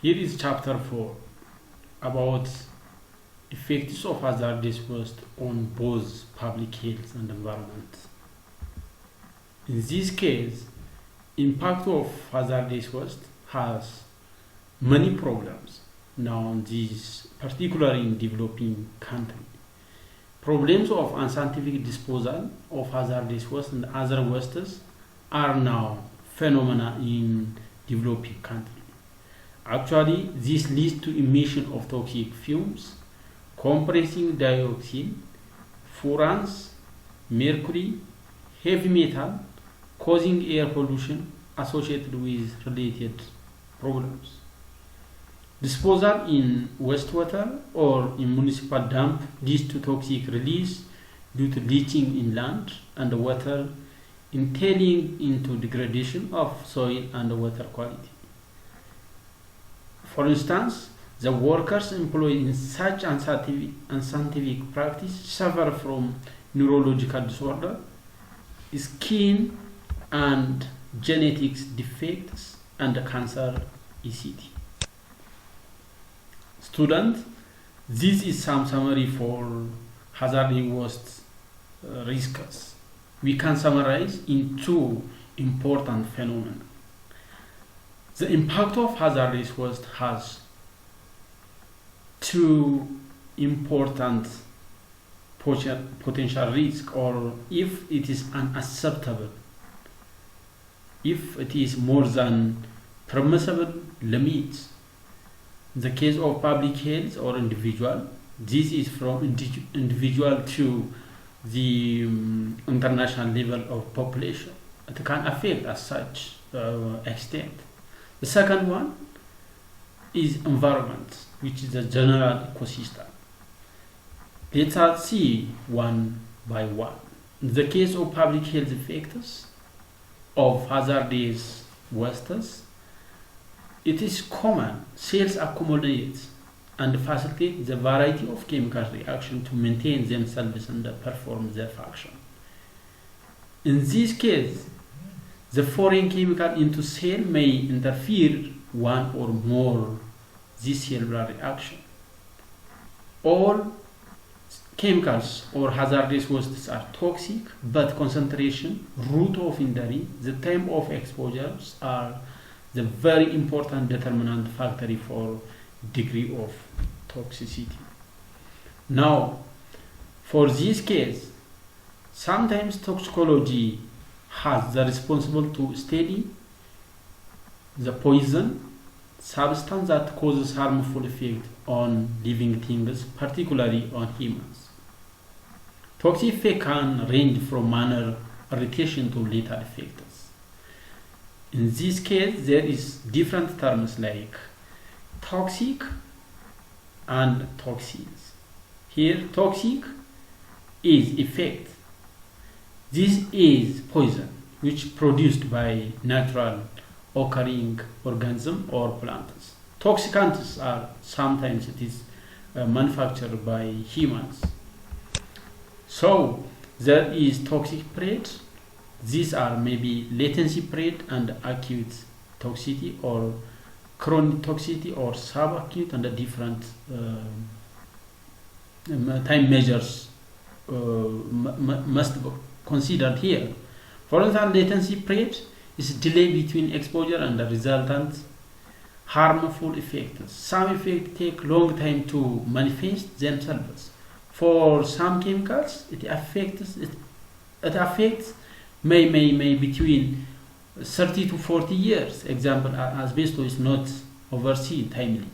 Here is chapter 4 about effects of hazardous waste on both public health and environment. In this case, impact of hazardous waste has many problems now in this, particularly in developing countries. Problems of unscientific disposal of hazardous waste and other wastes are now phenomena in developing countries. Actually, this leads to emission of toxic fumes, compressing dioxin, furans, mercury, heavy metal, causing air pollution associated with related problems. Disposal in wastewater or in municipal dump leads to toxic release due to leaching in land and water, entailing into degradation of soil and water quality. For instance, the workers employed in such unscientific practice suffer from neurological disorder, skin and genetics defects, and cancer ECT. Student, this is some summary for hazardous waste risks. We can summarize in two important phenomena. The impact of hazardous waste has two important potential risks, or if it is unacceptable, if it is more than permissible limits. In the case of public health or individual, this is from individual to the international level of population. It can affect as such extent. The second one is environment, which is the general ecosystem. Let us see one by one. In the case of public health effects of hazardous wastes, it is common cells accumulate and facilitate the variety of chemical reactions to maintain themselves and perform their function. In this case, the foreign chemical into cell may interfere one or more this cellular reaction. All chemicals or hazardous wastes are toxic, but concentration, route of injury, the time of exposures are the very important determinant factor for degree of toxicity. Now, for this case, sometimes toxicology has the responsible to study the poison substance that causes harmful effect on living things, particularly on humans. Toxic effect can range from minor irritation to lethal effects. In this case, there is different terms like toxic and toxins. Here, toxic is effect. This is poison, which produced by natural occurring organism or plants. Toxicants are sometimes it is manufactured by humans. So there is toxic period. These are maybe latency period and acute toxicity or chronic toxicity or subacute, and different time measures must be considered here. For instance, latency period is delay between exposure and the resultant harmful effects. Some effects take long time to manifest themselves. For some chemicals, it affects may between 30 to 40 years. Example, asbestos is not overseen timely.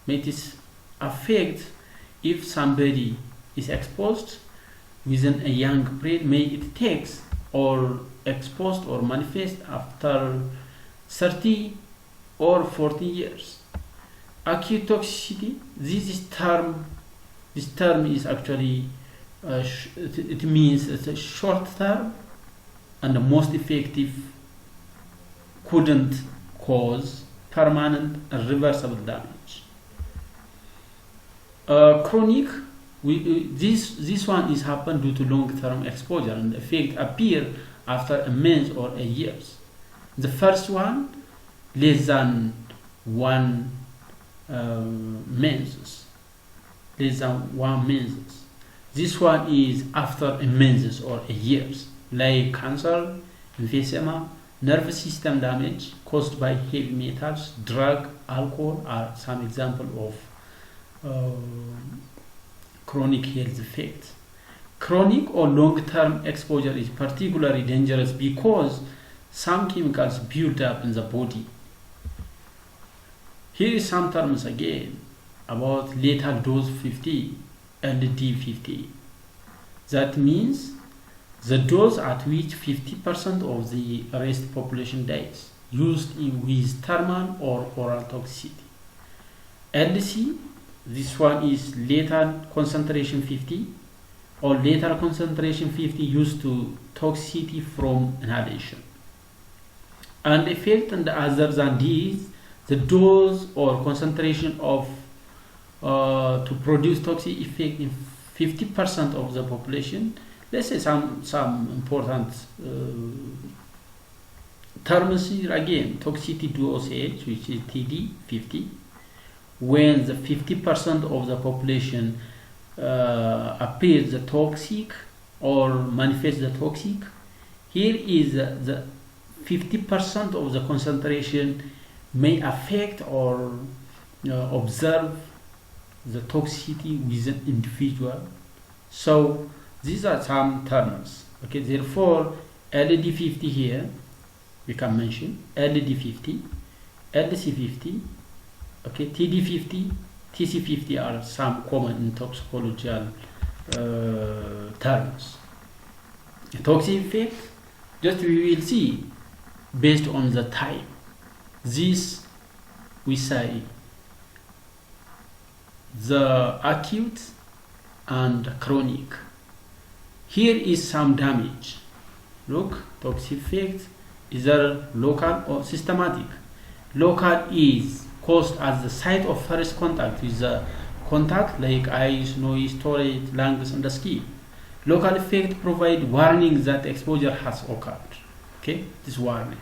May it affect if somebody is exposed within a young period, may it takes or exposed or manifest after 30 or 40 years. Acute toxicity, this term is actually it means it's a short term and the most effective, couldn't cause permanent and reversible damage. Chronic, this one is happened due to long-term exposure, and the effect appear after a month or a year. The first one, less than 1 months, less than 1 month. This one is after a month or a years, like cancer, emphysema, nervous system damage caused by heavy metals, drug, alcohol are some example of chronic health effects. Chronic or long-term exposure is particularly dangerous because some chemicals build up in the body. Here is some terms again about lethal dose 50, LD50. That means the dose at which 50% of the rest population dies, used with thermal or oral toxicity. LC, this one is lethal concentration 50 or lethal concentration 50 used to toxicity from inhalation. And effect and other than these, the dose or concentration of to produce toxic effect in 50% of the population. Let's say some important terms here again. Toxicity dosage, which is TD 50, when the 50% of the population appears the toxic or manifests the toxic. Here is the 50% of the concentration may affect or observe the toxicity within individual. So these are some terms. Okay, therefore LD50 here we can mention LD50, LC50, okay, TD50, TC50 are some common in toxicological terms. Toxic effect, just we will see based on the type. This we say the acute and chronic. Here is some damage. Look, toxic effect is either local or systematic. Local is caused at the site of first contact with the contact like eyes, nose, throat, lungs, and the skin. Local effect provide warning that exposure has occurred. Okay, this warning.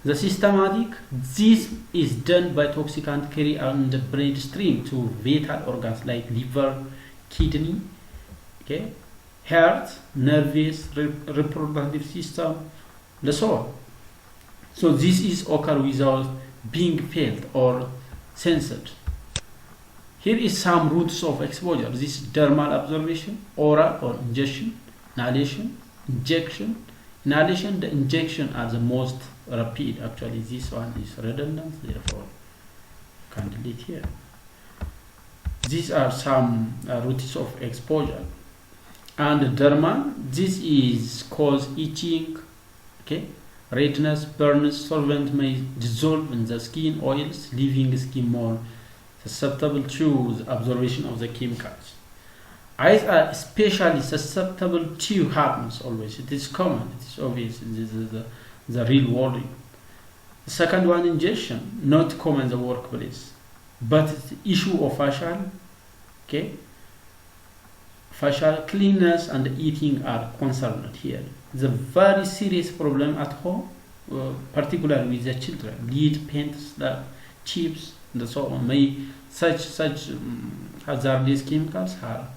The systematic, this is done by toxicant carry on the bloodstream to vital organs like liver, kidney, okay, heart, nervous, reproductive system, the soul. So this is occur without being felt or sensed. Here is some routes of exposure. This is dermal absorption, oral or ingestion, inhalation, injection. Inhalation, the injection are the most rapid. Actually, this one is redundant, therefore you can delete here. These are some routes of exposure. And derma, this is cause itching, okay, redness, burns. Solvent may dissolve in the skin oils, leaving the skin more susceptible to the absorption of the chemicals. Eyes are especially susceptible to harms always. It is common, it is obvious, this is the real world. The second one, ingestion, not common in the workplace, but the issue of facial, okay, facial cleanness and eating are concerned here. The very serious problem at home, particularly with the children, lead paints, the chips, and so on. May such hazardous chemicals are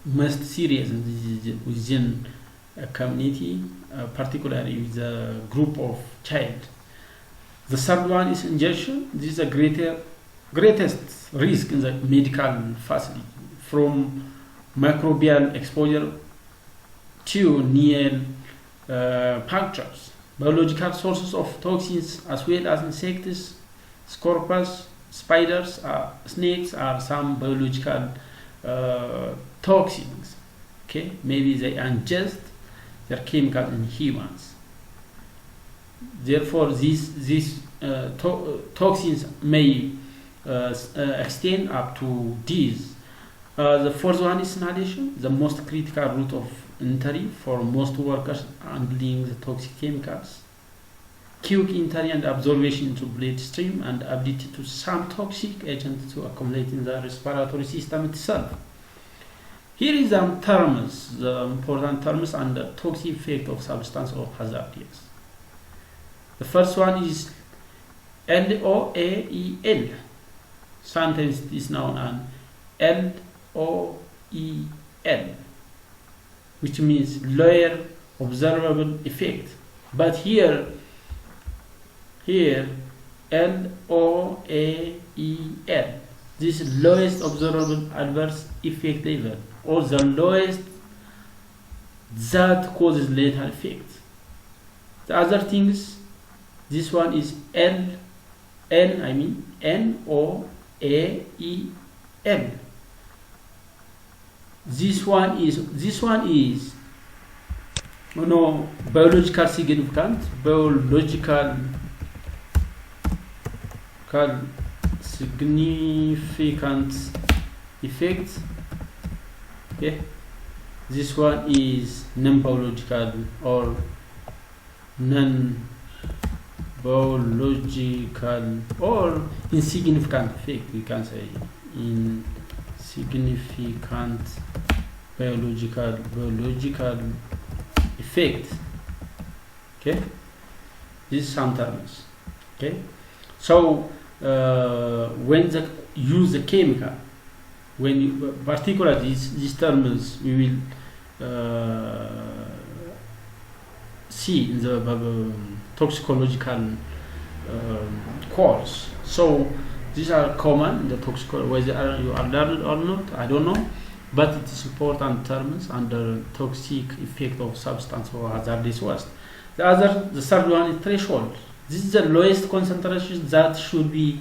most serious within a community, particularly with a group of child. The third one is ingestion. This is the greatest risk in the medical facility, from microbial exposure to near punctures. Biological sources of toxins as well as insects, scorpions, spiders, snakes are some biological toxins. Okay, maybe they ingest their chemicals in humans. Therefore, these toxins may extend up to these. The fourth one is inhalation, the most critical route of entry for most workers handling the toxic chemicals. Quick entry and absorption into bloodstream and ability to some toxic agent to accumulate in the respiratory system itself. Here is some terms, the important terms and the toxic effect of substance or hazardous. The first one is LOAEL. Sometimes it is known as LOEL, which means lower observable effect. But here LOAEL, this is lowest observable adverse effect level, or the lowest that causes lethal effect. The other things, this one is NOAEL. This one is biological significant, significant effect. Okay, this one is non-biological or non-biological or insignificant effect. We can say insignificant biological effect. Okay, these some terms. Okay, so when use the chemical, particularly these terms we will see in the toxicological course. So these are common in the toxicology, whether you are learned or not, I don't know, but it is important terms under toxic effect of substance or hazardous waste. The third one is threshold. This is the lowest concentration that should be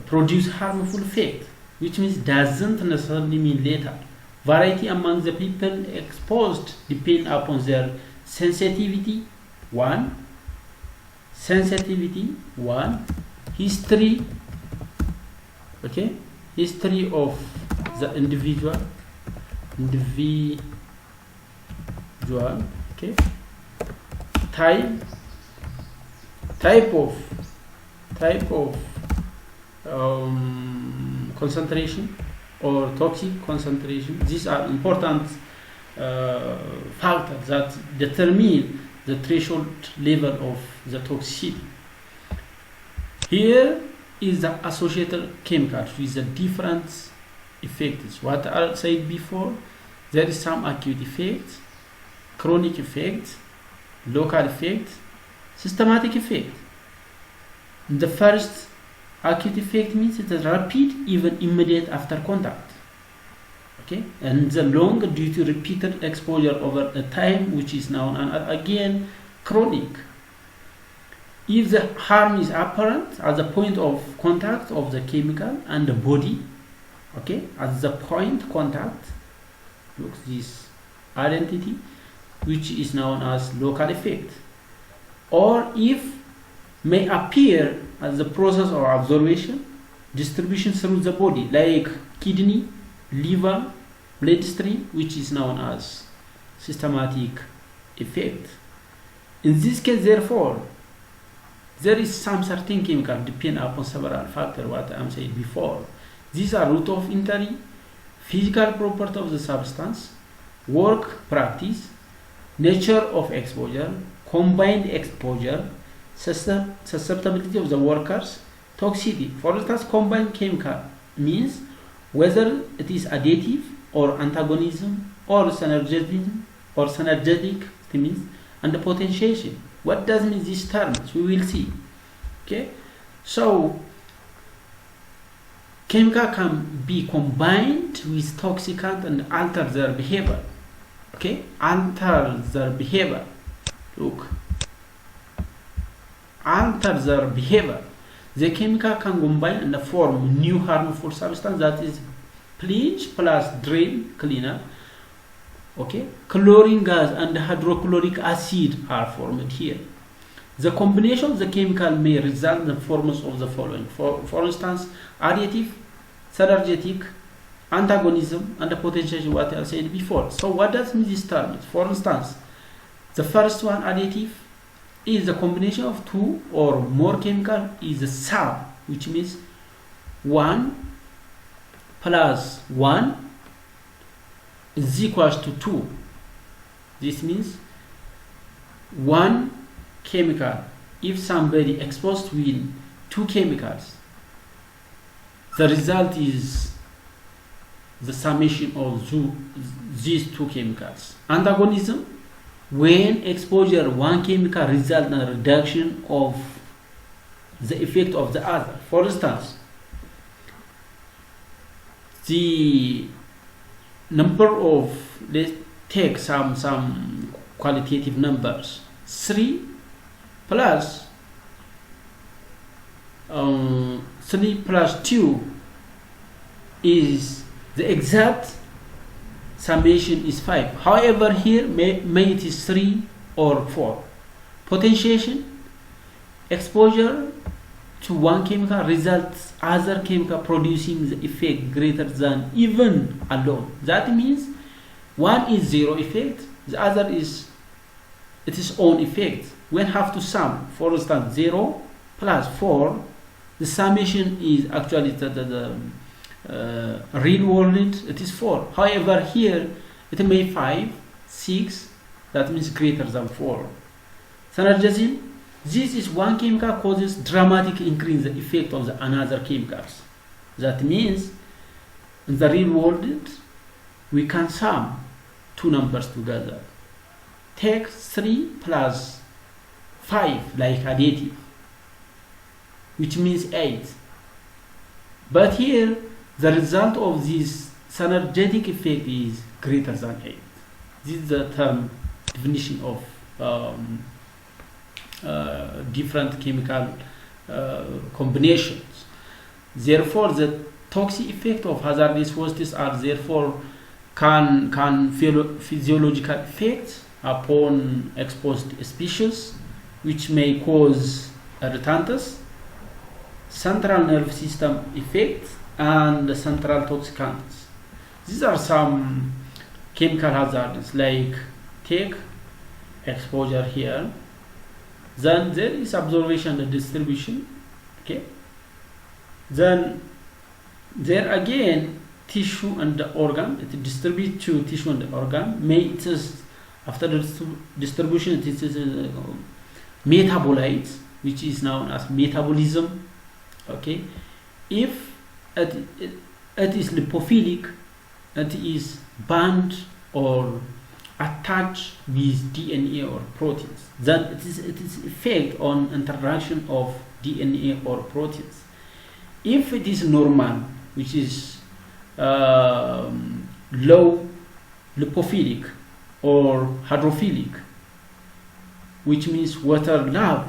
produce harmful effect, which means doesn't necessarily mean lethal. Variety among the people exposed depend upon their sensitivity, one, history, okay, history of the individual, okay, type of concentration or toxic concentration. These are important factors that determine the threshold level of the toxicity. Here is the associated chemicals with the different effects. What I said before, there is some acute effect, chronic effect, local effect, systematic effect. The first acute effect means it is rapid, even immediate after contact. Okay, and the long due to repeated exposure over a time, which is known again chronic. If the harm is apparent at the point of contact of the chemical and the body, okay, at the point contact, look this identity, which is known as local effect, or if may appear as the process of absorption, distribution through the body, like kidney, liver, bloodstream, which is known as systematic effect. In this case, therefore, there is some certain chemical depend upon several factors, what I'm saying before. These are route of entry, physical property of the substance, work practice, nature of exposure, combined exposure, susceptibility of the workers, toxicity. For instance, combined chemical means whether it is additive or antagonism or synergism or synergetic means, and the potentiation. What does mean these terms? We will see. Okay, so chemical can be combined with toxicant and alter their behavior. Okay, alter their behavior. Look, alter their behavior. The chemical can combine and form new harmful substance, that is bleach plus drain cleaner. Okay, chlorine gas and hydrochloric acid are formed here. The combination of the chemical may result in the forms of the following. For instance, additive, synergetic, antagonism, and the potentiation, what I said before. So what does mean this term? For instance, the first one, additive, is the combination of two or more chemical is a sum, which means 1 plus 1 is equals to 2. This means one chemical, if somebody exposed will two chemicals, the result is the summation of these two chemicals. Antagonism, when exposure one chemical results in a reduction of the effect of the other. For instance, the number of, let's take some qualitative numbers. 3 plus 2 is the exact summation is 5. However, here may it is 3 or 4. Potentiation, exposure to one chemical results other chemical producing the effect greater than even alone. That means one is zero effect, the other is its own effect. When have to sum, for instance, 0 plus 4, the summation is actually the real world it is 4. However, here it may 5, 6, that means greater than 4. Synergism, this is one chemical causes dramatic increase in the effect of the another chemicals. That means in the real world we can sum two numbers together. Take 3 plus 5 like additive, which means 8. But here the result of this synergetic effect is greater than 8. This is the term definition of different chemical combinations. Therefore, the toxic effect of hazardous wastes are therefore can physiological effects upon exposed species, which may cause irritantes, central nervous system effects, and central toxicants. These are some chemical hazards, like take exposure here. Then there is absorption and distribution. Okay. Then there again tissue and the organ. It distributes to tissue and the organ. It is after the distribution. It is metabolites, which is known as metabolism. Okay. If it is lipophilic, it is bound or attached with DNA or proteins. Then it is effect on interaction of DNA or proteins. If it is normal, which is low lipophilic or hydrophilic, which means water love,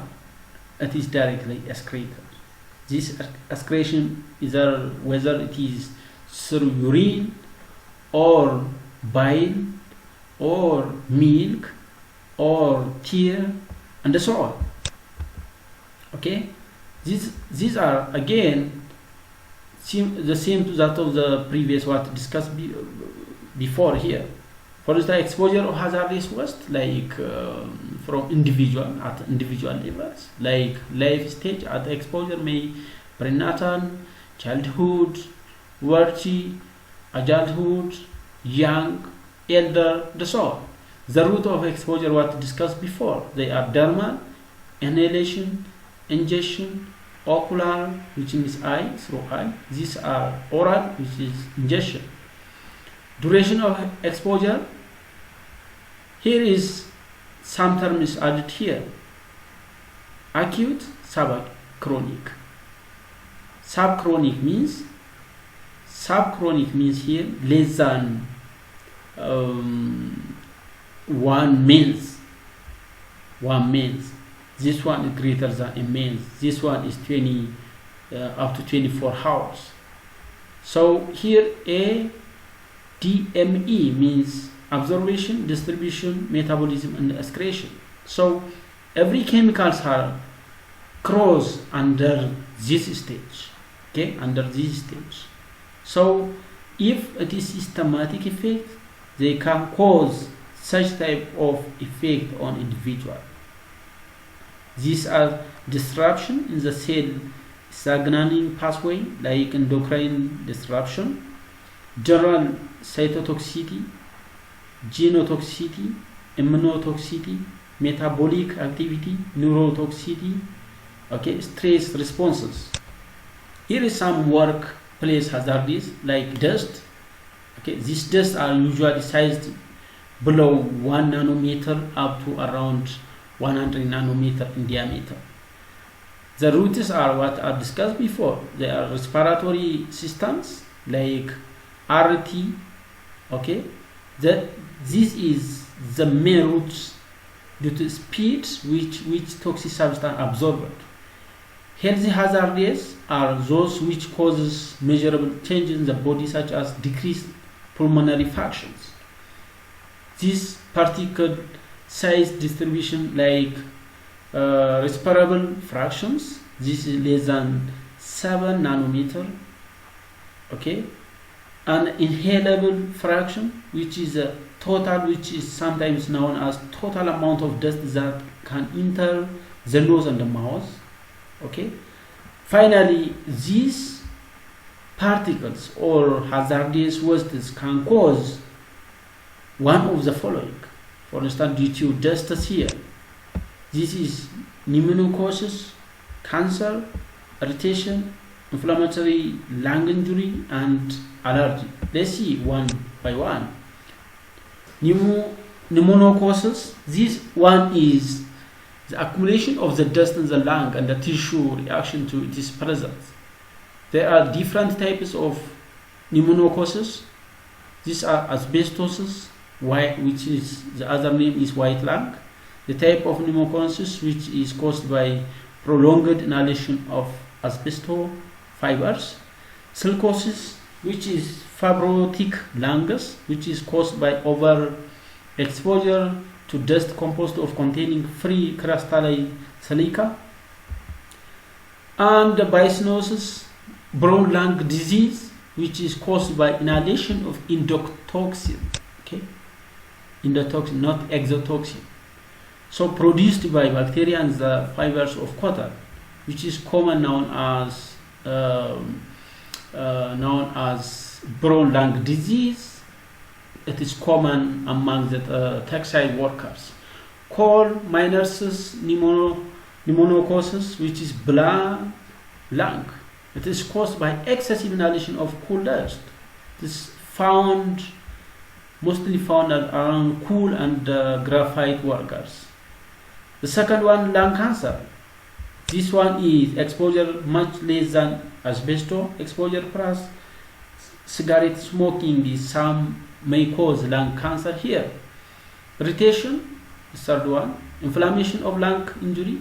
it is directly excreted. This excretion is whether it is through urine or bile or milk or tear and so on. Okay, these are again the same to that of the previous what discussed before here. For instance, exposure of hazardous waste, like from individual at individual levels, like life stage at exposure may prenatal, childhood, puberty, adulthood, young, elder, and so on. The route of exposure what discussed before, they are dermal, inhalation, ingestion, ocular, which means eye, through eye. These are oral, which is ingestion. Duration of exposure, here is some terms added here. Acute, subchronic. Subchronic means here less than 1 month. 1 month. This one is greater than a month. This one is 20 up to 24 hours. So here DME means absorption, distribution, metabolism, and excretion. So every chemicals are cross under this stage. Okay, under this stage. So if it is systematic effect, they can cause such type of effect on individual. These are disruption in the cell signaling pathway, like endocrine disruption, general cytotoxicity, genotoxicity, immunotoxicity, metabolic activity, neurotoxicity, Okay, stress responses. Here is some workplace hazards like dust. Okay, these dusts are usually sized below 1 nanometer up to around 100 nanometer in diameter. The roots are what are discussed before. They are respiratory systems like RT. Okay, this is the main roots due to speed which toxic substance absorbed. Healthy hazards are those which causes measurable changes in the body, such as decreased pulmonary functions. This particle size distribution like respirable fractions, this is less than 7 nanometer. Okay, and inhalable fraction, which is a total, which is sometimes known as total amount of dust that can enter the nose and the mouth. Okay, finally, these particles or hazardous wastes can cause one of the following. For instance, due to dust here, this is pneumococcal, cancer, irritation, inflammatory lung injury, and allergy. Let's see one by one. Pneumococcal, this one is the accumulation of the dust in the lung and the tissue reaction to its presence. There are different types of pneumococcal. These are asbestosis, which is the other name is white lung. The type of pneumococcal which is caused by prolonged inhalation of asbestos fibers. Silicosis, which is fibrotic lungs, which is caused by overexposure to dust composed of containing free crystalline silica. And the biocinosis, brown lung disease, which is caused by inhalation of endotoxin. Okay, endotoxin, not exotoxin. So produced by bacteria and the fibers of cotton, which is common known as brown lung disease. It is common among the textile workers. Coal miners pneumococcal, which is black lung. It is caused by excessive inhalation of coal dust. It is mostly found around coal and graphite workers. The second one, lung cancer. This one is exposure much less than asbestos exposure plus cigarette smoking. Some may cause lung cancer here. Irritation, the third one. Inflammation of lung injury.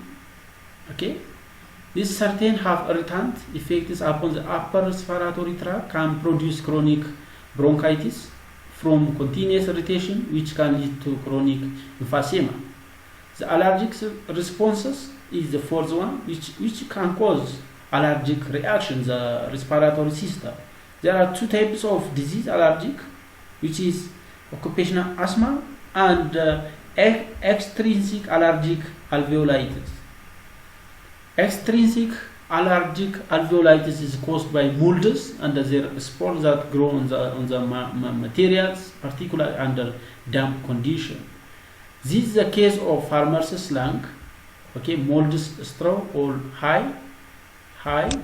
Okay, this certain have irritant effects upon the upper respiratory tract, can produce chronic bronchitis from continuous irritation, which can lead to chronic emphysema. The allergic responses is the fourth one, which can cause allergic reactions, the respiratory system. There are two types of disease allergic, which is occupational asthma and extrinsic allergic alveolitis. Extrinsic allergic alveolitis is caused by molds and their spores that grow on the materials, particularly under damp condition. This is the case of farmer's lung. Okay, molds straw or high.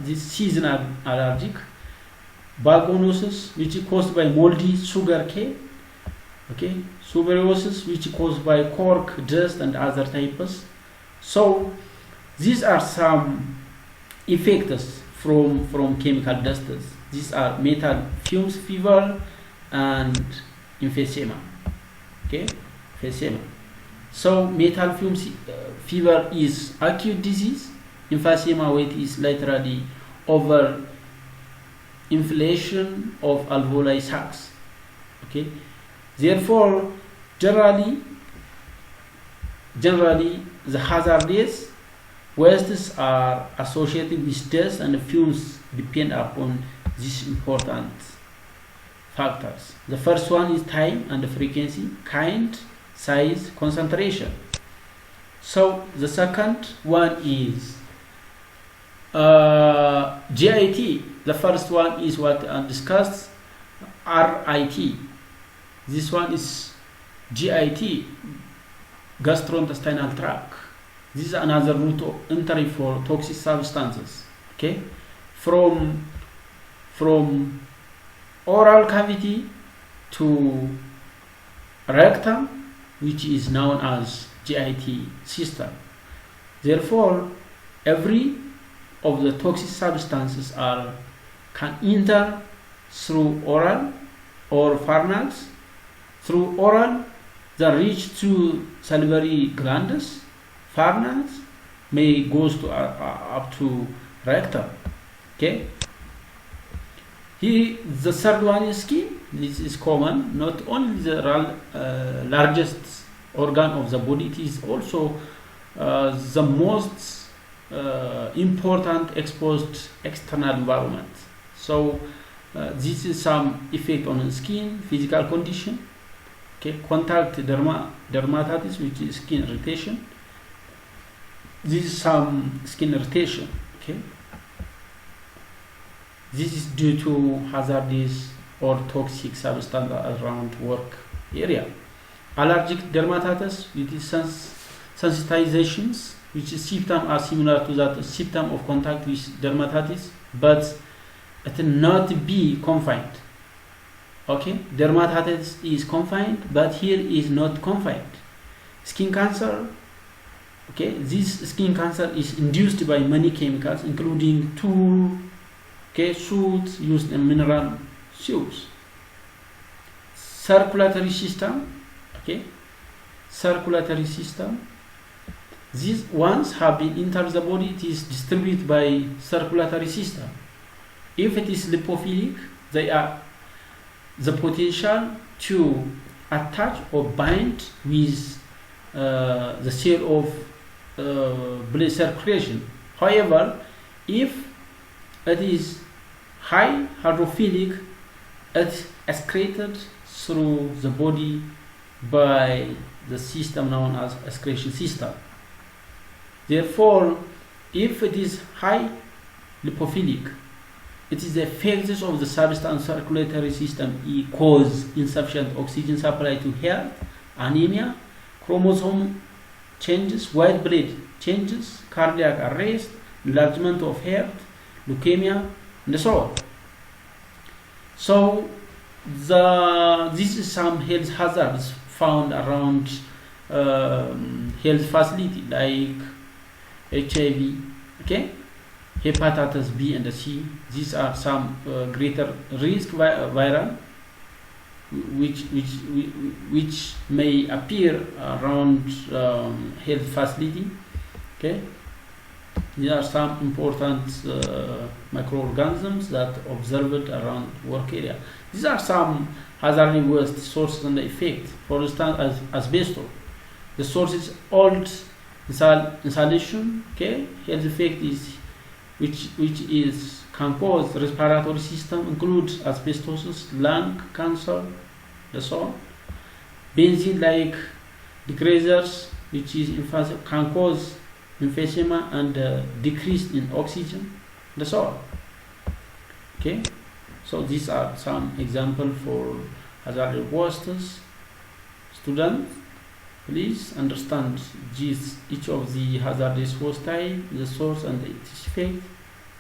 This seasonal allergic. Bagonosis, which is caused by moldy sugar cane. Okay, tuberculosis, which is caused by cork, dust, and other types. So these are some effects from chemical dusts. These are metal fumes fever and emphysema. Okay, emphysema. So metal fumes fever is acute disease. Emphysema weight is literally over inflation of alveoli sacs. Okay, therefore generally the hazardous wastes are associated with dust, and fumes depend upon these important factors. The first one is time and frequency, kind, size, concentration. So the second one is GIT. The first one is what I discussed, RIT. This one is GIT, gastrointestinal tract. This is another route of entry for toxic substances. Okay, from oral cavity to rectum, which is known as GIT system. Therefore, every of the toxic substances can enter through oral or pharynx. Through oral, they reach to salivary glands. Pharynx may goes to up to rectum. Okay. Here, the third one is skin. This is common. Not only the largest organ of the body, it is also the most important exposed external environment. So this is some effect on the skin, physical condition. Okay, contact dermatitis, which is skin irritation. This is some skin irritation. Okay, this is due to hazardous or toxic substance around work area. Allergic dermatitis, which is sensitizations, which is symptoms are similar to that symptom of contact with dermatitis, but it not be confined. Okay, dermatitis is confined, but here is not confined. Skin cancer. Okay, this skin cancer is induced by many chemicals, including tool, suits used in mineral suits. Circulatory system. Okay, circulatory system. These ones have been entered the body. It is distributed by circulatory system. If it is lipophilic, they are the potential to attach or bind with the cell of blood circulation. However, if it is high hydrophilic, it is excreted through the body by the system known as excretion system. Therefore, if it is high lipophilic, it is the effects of the substance circulatory system cause insufficient oxygen supply to heart, anemia, chromosome changes, white blood changes, cardiac arrest, enlargement of heart, leukemia, and so on. So this is some health hazards found around health facility like HIV, okay, hepatitis B and C. These are some greater risk viral which may appear around health facility. Okay, these are some important microorganisms that observed around work area. These are some hazardous waste sources and effects. For instance, asbestos. The source is old insulation. Okay, health effect is which is can cause respiratory system, includes asbestosis, lung cancer, and so on. Benzene like degraders, which is can cause emphysema and decrease in oxygen, and so on. Okay, so these are some examples for hazardous wastes. Students, please understand each of the hazardous waste type, the source and its effect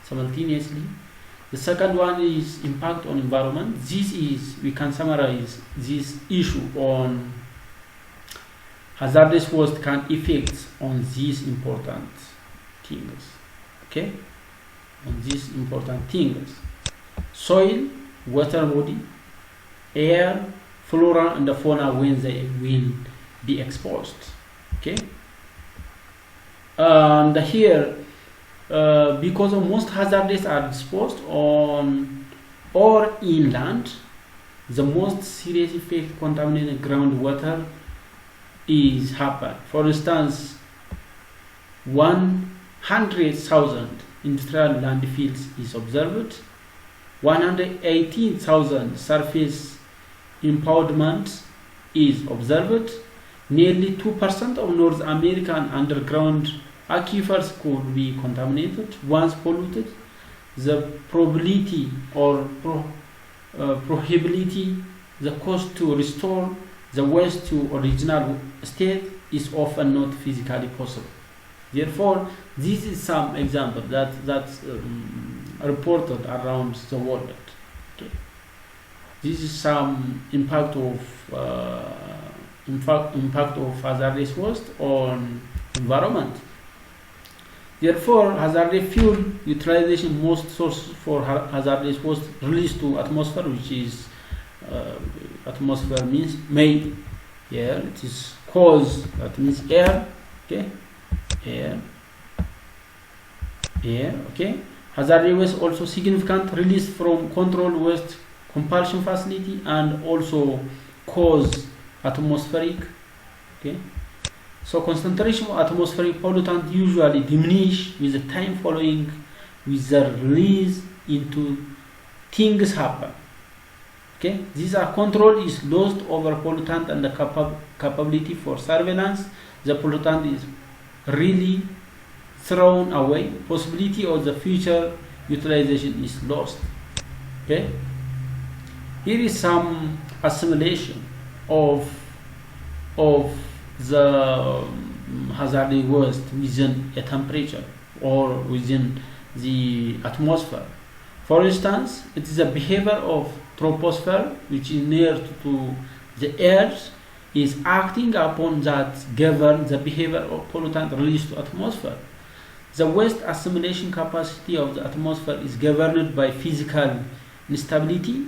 simultaneously. The second one is impact on environment. This is, we can summarize this issue on hazardous waste can affect on these important things. Okay, on these important things: soil, water body, air, flora and the fauna when they will be exposed. Okay, and here because of most hazards are disposed on or inland, the most serious effect contaminated groundwater is happen. For instance, 100,000 industrial landfills is observed, 118,000 surface impoundments is observed. Nearly 2% of North American underground aquifers could be contaminated. Once polluted, the probability or prohibability, the cost to restore the waste to original state is often not physically possible. Therefore, this is some example that's reported around the world. Okay. This is some impact of hazardous waste on environment. Therefore, hazardous fuel utilization, most sources for hazardous waste released to atmosphere, which is atmosphere means made air. It is cause, that means air. Okay, air. Okay. Hazardous waste also significant release from controlled waste compulsion facility and also cause atmospheric. Okay. So concentration of atmospheric pollutant usually diminish with the time following with the release into things happen. Okay, these are control is lost over pollutant and the capability for surveillance. The pollutant is really thrown away. Possibility of the future utilization is lost. Okay, here is some assimilation of the hazardous waste within a temperature or within the atmosphere. For instance, it is a behavior of troposphere, which is near to the earth, is acting upon that govern the behavior of pollutant released to atmosphere. The waste assimilation capacity of the atmosphere is governed by physical instability,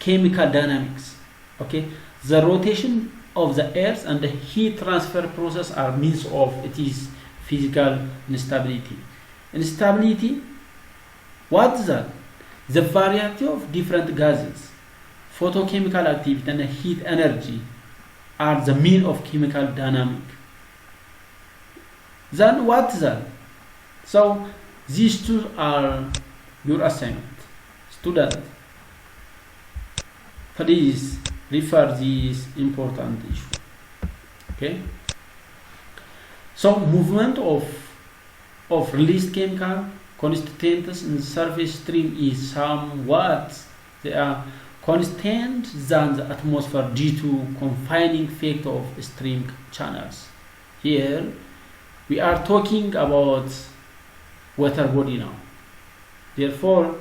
chemical dynamics. Okay, the rotation of the earth and the heat transfer process are means of it is physical instability. Instability, what is that? The variety of different gases, photochemical activity and heat energy are the mean of chemical dynamic. Then what is that? So these two are your assignment. Student, please refer this important issue. Okay. So movement of released chemical constituents in the surface stream is somewhat they are constant than the atmosphere due to confining effect of stream channels. Here we are talking about water body now. Therefore,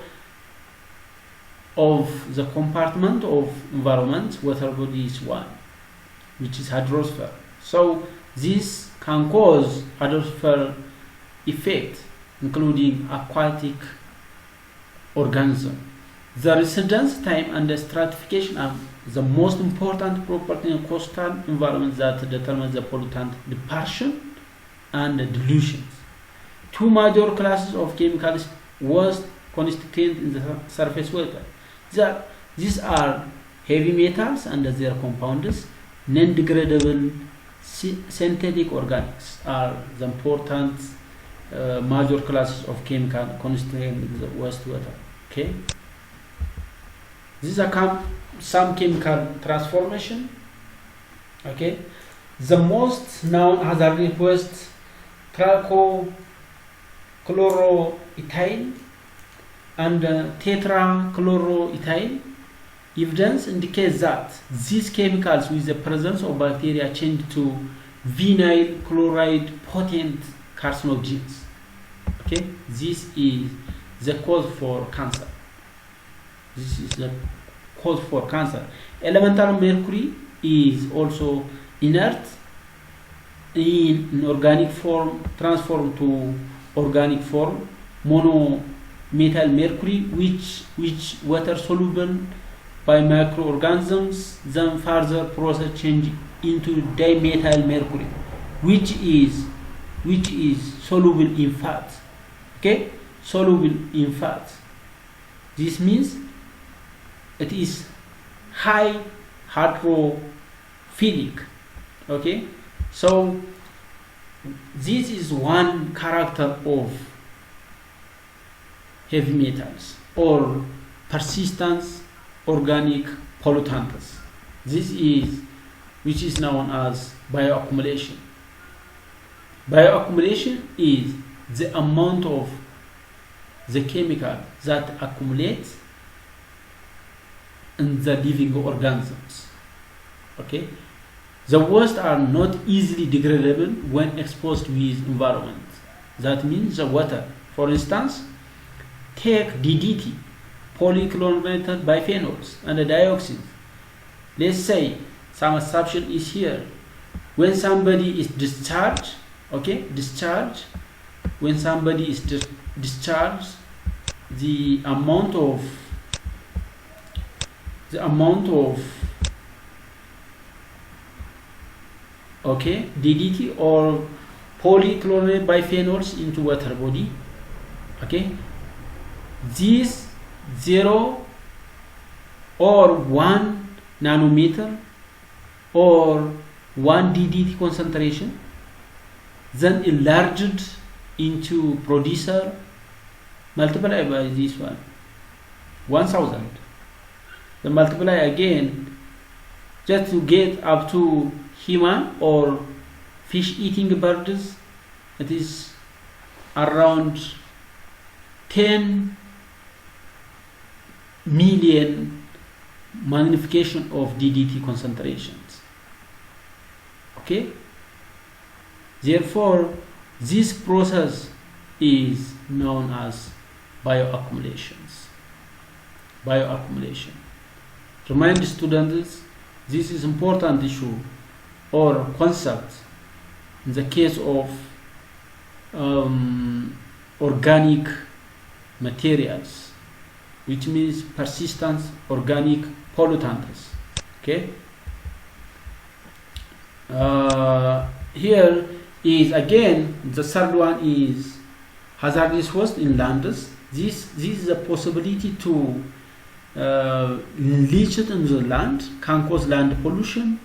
of the compartment of environment, water body is one, which is hydrosphere. So this can cause hydrosphere effect, including aquatic organism. The residence time and the stratification are the most important property in coastal environment that determines the pollutant dispersion and dilutions. Two major classes of chemicals was constituted in the surface water. These are heavy metals and their compounds. Non-degradable synthetic organics are the important major classes of chemical constituent in the wastewater. Okay, these are some chemical transformation. Okay, the most known hazardous waste, trichloroethyl and tetrachloroethyl. Evidence indicates that these chemicals with the presence of bacteria change to vinyl chloride potent carcinogens. Okay, this is the cause for cancer. This is the cause for cancer. Elemental mercury is also inert in organic form, transformed to organic form, monomethyl mercury, which water soluble by microorganisms, then further process change into dimethyl mercury, which is soluble in fat. Okay, soluble in fat. This means it is high hydrophilic. Okay, so this is one character of heavy metals or persistence organic pollutants. This is which is known as bioaccumulation. Bioaccumulation is the amount of the chemical that accumulates in the living organisms. Okay, the waste are not easily degradable when exposed with environment. that means the water. For instance, take DDT, polychlorinated biphenyls and the dioxins. Let's say some assumption is here. When somebody is discharged, when somebody is discharged, the amount of DDT or polychlorinated biphenyls into water body, these 0 or 1 nanometer or 1 DDT concentration, then enlarged into producer, multiply by this one 1000, then multiply again just to get up to human or fish eating birds. It is around 10 million magnification of DDT concentrations. Therefore, this process is known as bioaccumulation. Remind students, this is important issue or concept in the case of organic materials, which means persistent organic pollutants. Here is again the third one is hazardous waste in lands. This is a possibility to leach it in the land, can cause land pollution,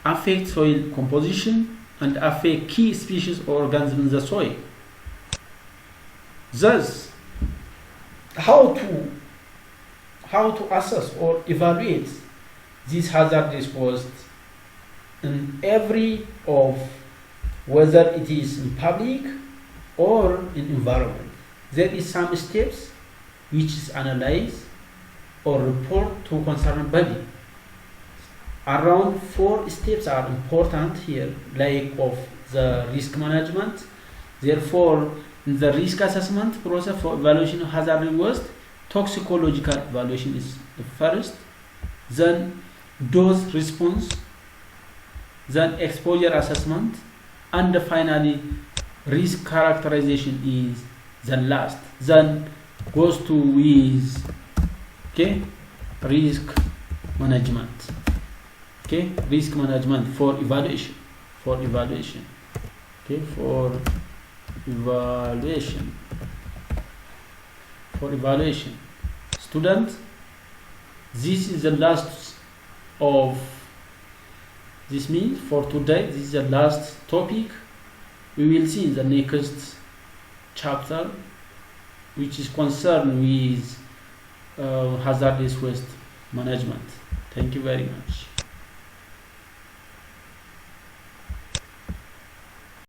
affect soil composition, and affect key species or organisms in the soil. Thus, how to assess or evaluate this hazardous waste in every of whether it is in public or in environment. There is some steps which is analyzed or report to concerned body. Around 4 steps are important here, like of the risk management. Therefore, in the risk assessment process for evaluation of hazardous waste, toxicological evaluation is the first, then dose response, then exposure assessment, and finally risk characterization is the last. Then goes to with risk management. Risk management for evaluation. Students, this is the last of this means for today. This is the last topic. We will see in the next chapter, which is concerned with hazardous waste management. Thank you very much.